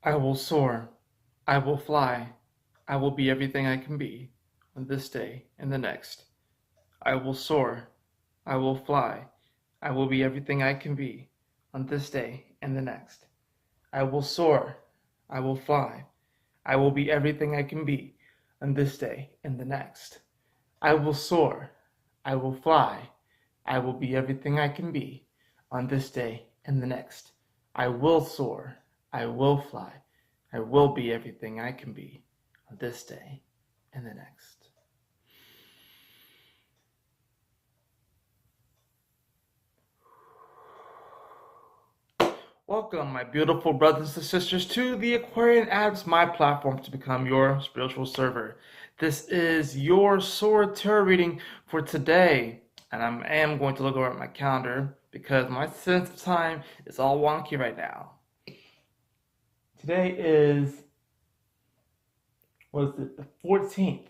I will soar. I will fly. I will be everything I can be on this day and the next. I will soar. I will fly. I will be everything I can be on this day and the next. I will soar. I will fly. I will be everything I can be on this day and the next. I will soar. I will fly. I will be everything I can be on this day and the next. I will soar. I will fly. I will be everything I can be on this day and the next. Welcome, my beautiful brothers and sisters, to the Aquarian Adepts, my platform to become your spiritual server. This is your Soar tarot reading for today, and I am going to look over at my calendar because my sense of time is all wonky right now. Today is, the 14th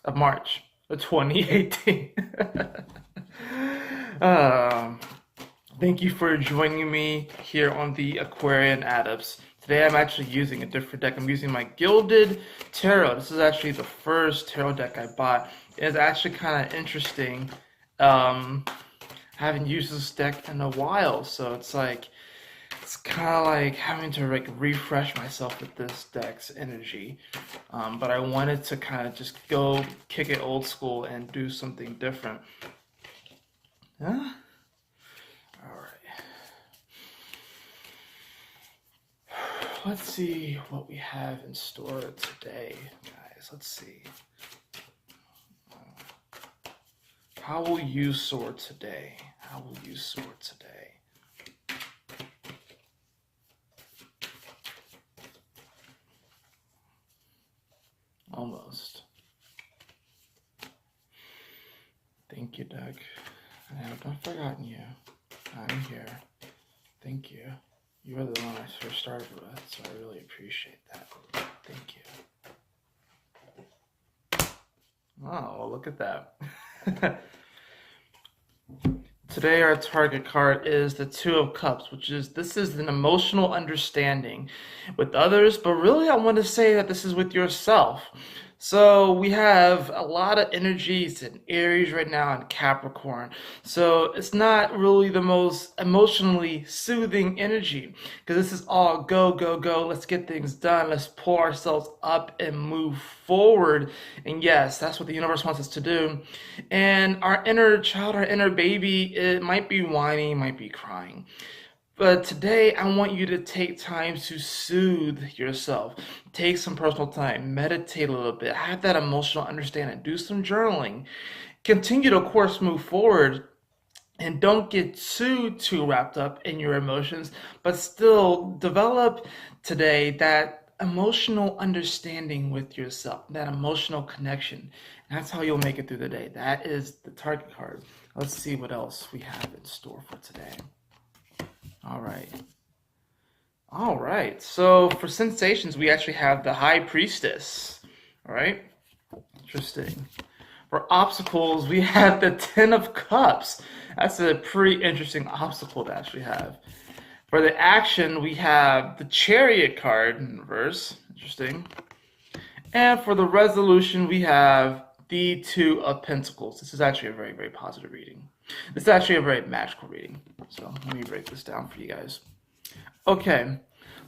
of March of 2018. Thank you for joining me here on the Aquarian Adepts. Today I'm actually using a different deck. I'm using my Gilded Tarot. This is actually the first tarot deck I bought. It's actually kind of interesting. I haven't used this deck in a while, so it's kind of like having to refresh myself with this deck's energy. But I wanted to kind of just go kick it old school and do something different. Huh? Let's see what we have in store today, guys. Let's see. How will you soar today? How will you soar today? Almost. Thank you, Doug. I have not forgotten you. I'm here. Thank you. You were the one I first started with, so I really appreciate that. Thank you. Oh, well, look at that. Today our target card is the Two of Cups, this is an emotional understanding with others, but really I want to say that this is with yourself. So we have a lot of energies in Aries right now and Capricorn. So it's not really the most emotionally soothing energy because this is all go, go, go. Let's get things done. Let's pull ourselves up and move forward. And yes, that's what the universe wants us to do. And our inner child, our inner baby, it might be whining, might be crying. But today, I want you to take time to soothe yourself. Take some personal time, meditate a little bit, have that emotional understanding, do some journaling. Continue to, of course, move forward and don't get too wrapped up in your emotions, but still develop today that emotional understanding with yourself, that emotional connection. And that's how you'll make it through the day. That is the target card. Let's see what else we have in store for today. All right. So for sensations, we actually have the High Priestess. All right. Interesting. For obstacles, we have the Ten of Cups. That's a pretty interesting obstacle to actually have. For the action, we have the Chariot card in reverse. Interesting. And for the resolution, we have the Two of Pentacles. This is actually a very, very positive reading. This is actually a very magical reading. So let me break this down for you guys. Okay,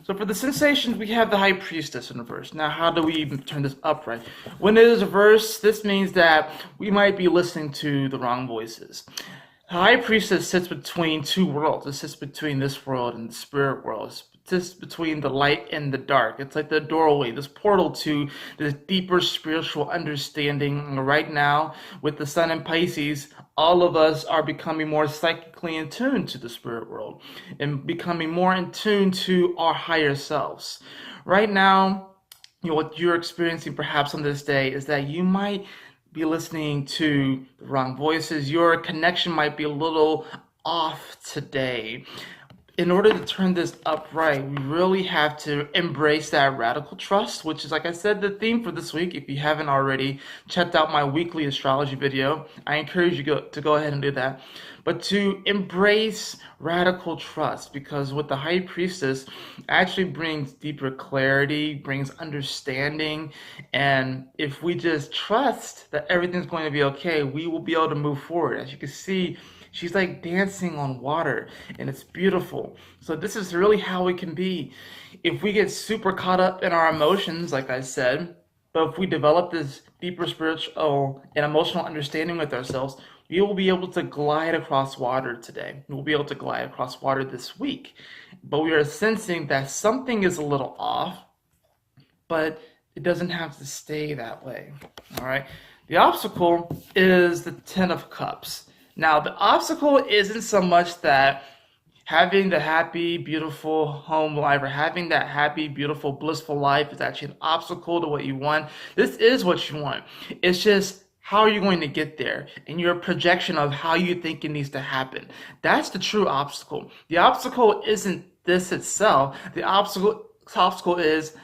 so for the sensations, we have the High Priestess in reverse. Now, how do we even turn this upright? When it is reverse, this means that we might be listening to the wrong voices. The High Priestess sits between two worlds. It sits between this world and the spirit world. It sits between the light and the dark. It's like the doorway, this portal to this deeper spiritual understanding. Right now, with the Sun in Pisces, all of us are becoming more psychically in tune to the spirit world and becoming more in tune to our higher selves. Right now, what you're experiencing perhaps on this day is that you might be listening to the wrong voices. Your connection might be a little off today. in order to turn this upright, we really have to embrace that radical trust, which is, like I said, the theme for this week. If you haven't already checked out my weekly astrology video, I encourage you to go ahead and do that. But to embrace radical trust, because with the High Priestess, actually brings deeper clarity, brings understanding, and if we just trust that everything's going to be okay, we will be able to move forward. As you can see, she's like dancing on water, and it's beautiful. So this is really how we can be. If we get super caught up in our emotions, like I said, but if we develop this deeper spiritual and emotional understanding with ourselves, we will be able to glide across water today. We'll be able to glide across water this week. But we are sensing that something is a little off, but it doesn't have to stay that way. All right. The obstacle is the Ten of Cups. Now, the obstacle isn't so much that having the happy, beautiful home life or having that happy, beautiful, blissful life is actually an obstacle to what you want. This is what you want. It's just, how are you going to get there? And your projection of how you think it needs to happen. That's the true obstacle. The obstacle isn't this itself. The obstacle is,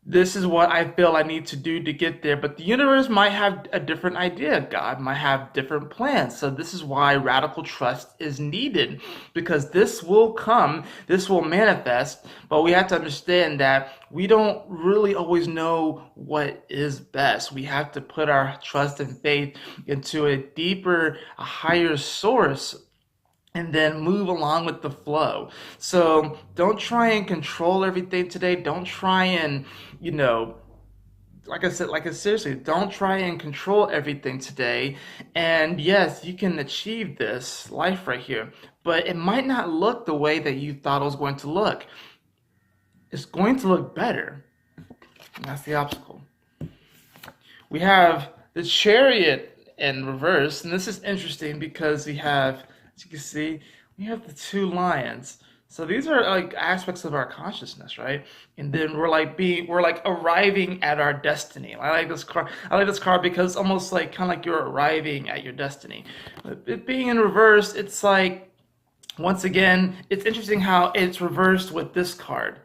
this is what I feel I need to do to get there. But the universe might have a different idea. God might have different plans. So this is why radical trust is needed, because this will come, this will manifest, but we have to understand that we don't really always know what is best. We have to put our trust and faith into a deeper, a higher source, and then move along with the flow. So don't try and control everything today. Don't try and, seriously, don't try and control everything today. And yes, you can achieve this life right here, but it might not look the way that you thought it was going to look. It's going to look better. And that's the obstacle. We have the Chariot in reverse, and this is interesting because we have, as you can see, we have the two lions. So these are like aspects of our consciousness, right? And then we're like arriving at our destiny. I like this card because it's almost like kind of like you're arriving at your destiny. It being in reverse, it's like, once again, it's interesting how it's reversed with this card,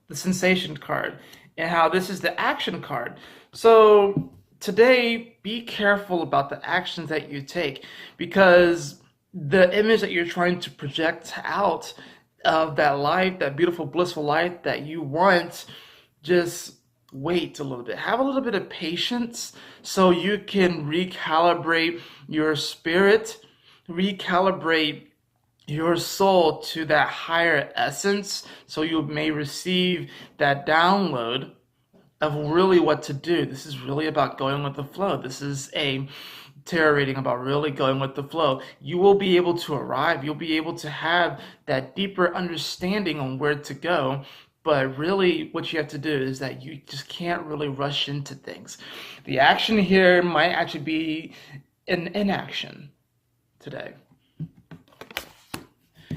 the sensation card, and how this is the action card. So today, be careful about the actions that you take, because the image that you're trying to project out of that life, that beautiful, blissful life that you want, just wait a little bit. Have a little bit of patience so you can recalibrate your spirit, recalibrate your soul to that higher essence, so you may receive that download of really what to do. This is really about going with the flow. This is a tarot reading about really going with the flow. You will be able to arrive. You'll be able to have that deeper understanding on where to go. But really what you have to do is that you just can't really rush into things. The action here might actually be an inaction today.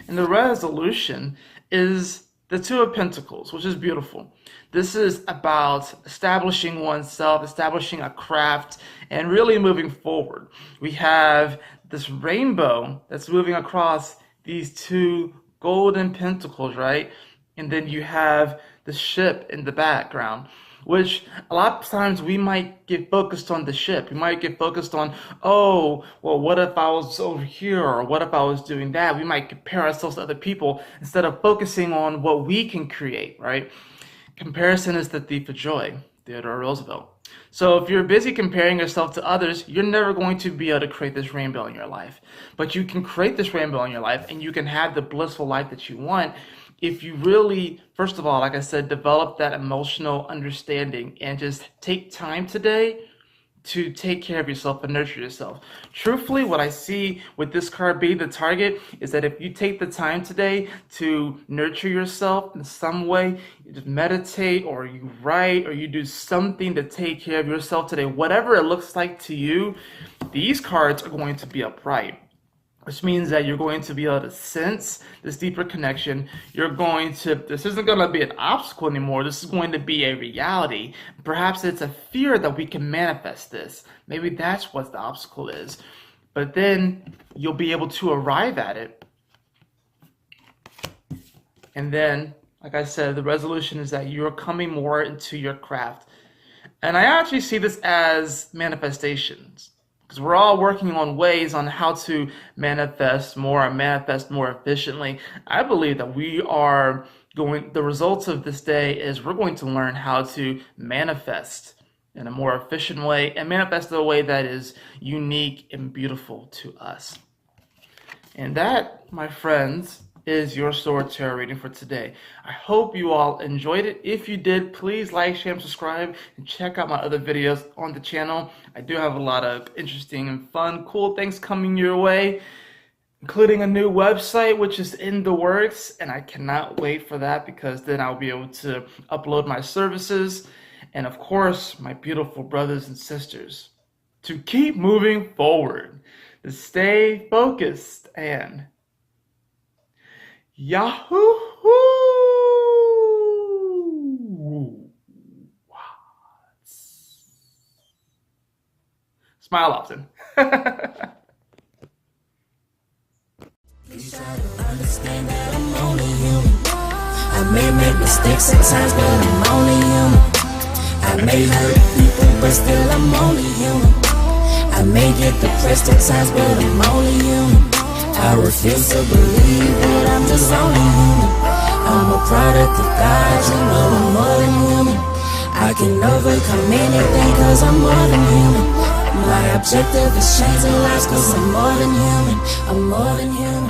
And the resolution is the Two of Pentacles, which is beautiful. This is about establishing oneself, establishing a craft, and really moving forward. We have this rainbow that's moving across these two golden pentacles, right? And then you have the ship in the background, which a lot of times we might get focused on the ship. We might get focused on, oh, well, what if I was over here, or what if I was doing that? We might compare ourselves to other people instead of focusing on what we can create, right? Comparison is the thief of joy, Theodore Roosevelt. So if you're busy comparing yourself to others, you're never going to be able to create this rainbow in your life. But you can create this rainbow in your life, and you can have the blissful life that you want if you really, first of all, like I said, develop that emotional understanding and just take time today to take care of yourself and nurture yourself. Truthfully, what I see with this card being the target is that if you take the time today to nurture yourself in some way, you just meditate, or you write, or you do something to take care of yourself today, whatever it looks like to you, these cards are going to be upright. Which means that you're going to be able to sense this deeper connection. This isn't going to be an obstacle anymore. This is going to be a reality. Perhaps it's a fear that we can manifest this. Maybe that's what the obstacle is. But then you'll be able to arrive at it And then, like I said, the resolution is that you're coming more into your craft. And I actually see this as manifestations, because we're all working on ways on how to manifest more and manifest more efficiently. I believe that the results of this day is we're going to learn how to manifest in a more efficient way and manifest in a way that is unique and beautiful to us. And that, my friends, is your S.O.A.R tarot reading for today. I hope you all enjoyed it. If you did, please like, share, and subscribe, and check out my other videos on the channel. I do have a lot of interesting and fun, cool things coming your way, including a new website, which is in the works, and I cannot wait for that, because then I'll be able to upload my services, and of course, my beautiful brothers and sisters, to keep moving forward, to stay focused, and Yahoo! Smile often. Please try to understand that I'm only human. I may make mistakes at times, but I'm only human. I may hurt people, but still I'm only human. I may get depressed at times, but I'm only human. I refuse to believe that I'm just only human. I'm a product of God, you know I'm more than human. I can overcome anything cause I'm more than human. My objective is changing lives cause I'm more than human. I'm more than human.